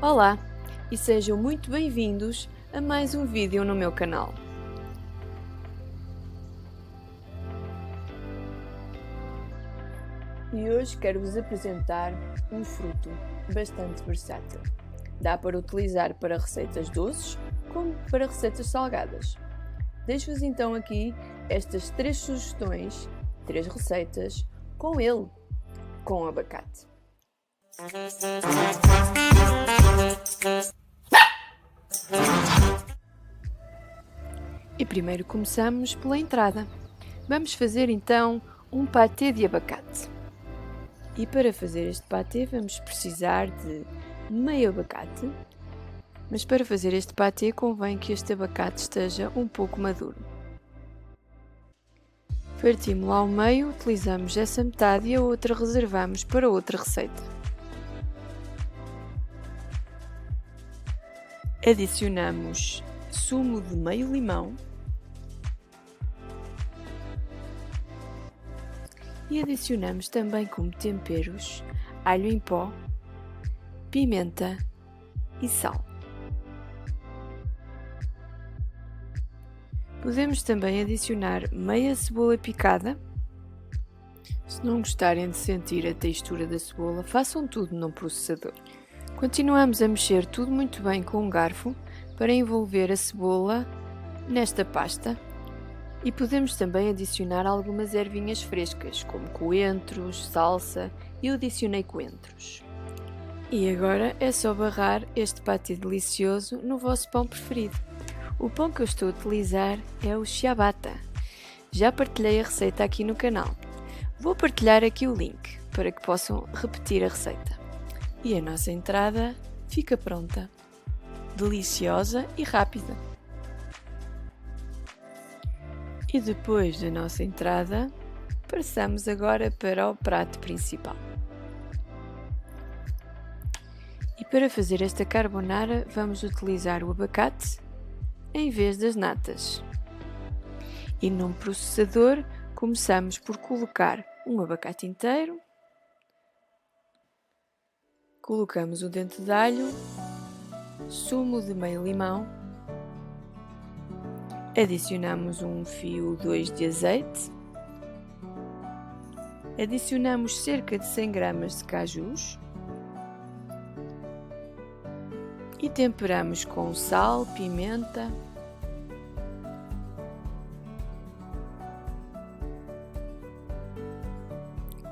Olá e sejam muito bem-vindos a mais um vídeo no meu canal. E hoje quero-vos apresentar um fruto bastante versátil. Dá para utilizar para receitas doces como para receitas salgadas. Deixo-vos então aqui estas 3 sugestões, 3 receitas com ele, com abacate. E primeiro começamos pela entrada. Vamos fazer então um patê de abacate. E para fazer este patê vamos precisar de meio abacate, mas para fazer este patê convém que este abacate esteja um pouco maduro. Partimos-lo ao meio, utilizamos essa metade e a outra reservamos para outra receita. Adicionamos sumo de meio limão e adicionamos também como temperos alho em pó, pimenta e sal. Podemos também adicionar meia cebola picada. Se não gostarem de sentir a textura da cebola, façam tudo num processador. Continuamos a mexer tudo muito bem com um garfo para envolver a cebola nesta pasta. E podemos também adicionar algumas ervinhas frescas, como coentros, salsa. Eu adicionei coentros. E agora é só barrar este patê delicioso no vosso pão preferido. O pão que eu estou a utilizar é o ciabatta. Já partilhei a receita aqui no canal. Vou partilhar aqui o link para que possam repetir a receita. E a nossa entrada fica pronta. Deliciosa e rápida. E depois da nossa entrada, passamos agora para o prato principal. E para fazer esta carbonara, vamos utilizar o abacate em vez das natas. E num processador, começamos por colocar um abacate inteiro, colocamos o dente de alho, sumo de meio limão, adicionamos um fio ou 2 de azeite, adicionamos cerca de 100 gramas de cajus e temperamos com sal, pimenta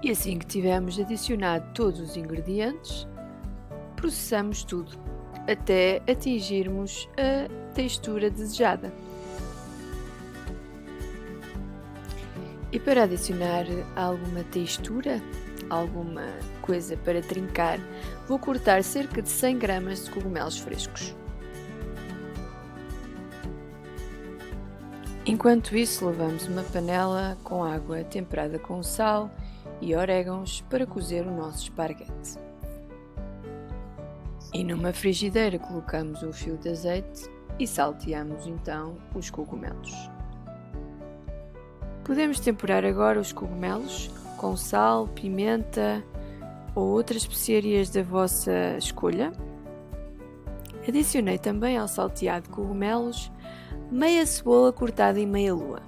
e assim que tivermos adicionado todos os ingredientes, processamos tudo até atingirmos a textura desejada. E para adicionar alguma textura, alguma coisa para trincar, vou cortar cerca de 100 gramas de cogumelos frescos. Enquanto isso, levamos uma panela com água temperada com sal e orégãos para cozer o nosso esparguete. E numa frigideira colocamos um fio de azeite e salteamos então os cogumelos. Podemos temperar agora os cogumelos com sal, pimenta ou outras especiarias da vossa escolha. Adicionei também ao salteado de cogumelos meia cebola cortada em meia lua.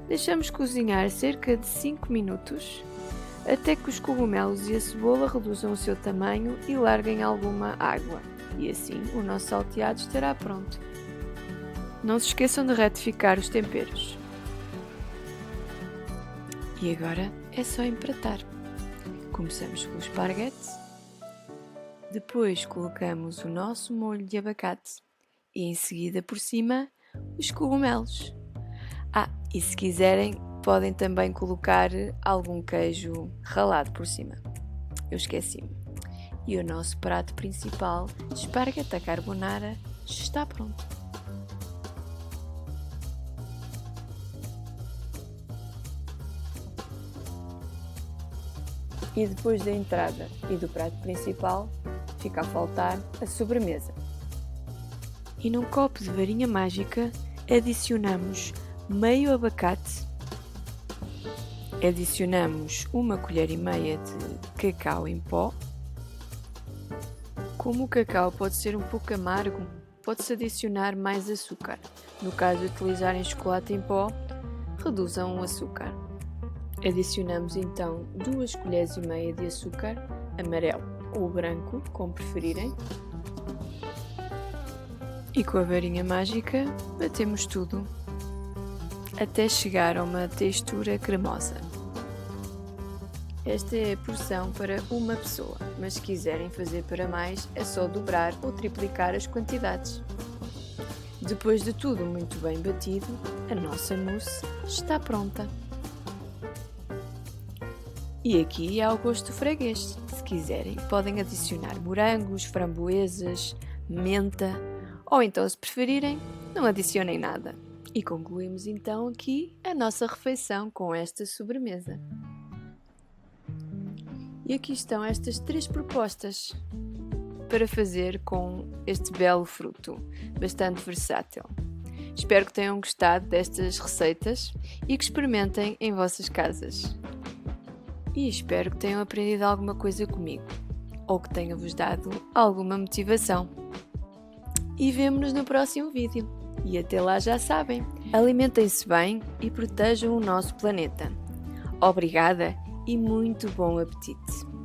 Deixamos cozinhar cerca de 5 minutos até que os cogumelos e a cebola reduzam o seu tamanho e larguem alguma água. E assim o nosso salteado estará pronto. Não se esqueçam de retificar os temperos. E agora é só empratar. Começamos com o esparguete, depois colocamos o nosso molho de abacate e em seguida por cima os cogumelos. E se quiserem podem também colocar algum queijo ralado por cima. Eu esqueci-me. E o nosso prato principal, esparguete à carbonara, está pronto. E depois da entrada e do prato principal, fica a faltar a sobremesa. E num copo de varinha mágica, adicionamos meio abacate, adicionamos 1,5 colher de cacau em pó, Como o cacau pode ser um pouco amargo, pode-se adicionar mais açúcar. No caso de utilizarem chocolate em pó, reduzam o açúcar. Adicionamos então 2 colheres e meia de açúcar, amarelo ou branco, como preferirem. E com a varinha mágica batemos tudo até chegar a uma textura cremosa. Esta é a porção para uma pessoa, mas se quiserem fazer para mais é só dobrar ou triplicar as quantidades. Depois de tudo muito bem batido, a nossa mousse está pronta. E aqui há o gosto freguês. Se quiserem, podem adicionar morangos, framboesas, menta, ou então, se preferirem, não adicionem nada. E concluímos então aqui a nossa refeição com esta sobremesa. E aqui estão estas 3 propostas para fazer com este belo fruto, bastante versátil. Espero que tenham gostado destas receitas e que experimentem em vossas casas. E espero que tenham aprendido alguma coisa comigo, ou que tenha-vos dado alguma motivação. E vemo-nos no próximo vídeo. E até lá já sabem, alimentem-se bem e protejam o nosso planeta. Obrigada e muito bom apetite!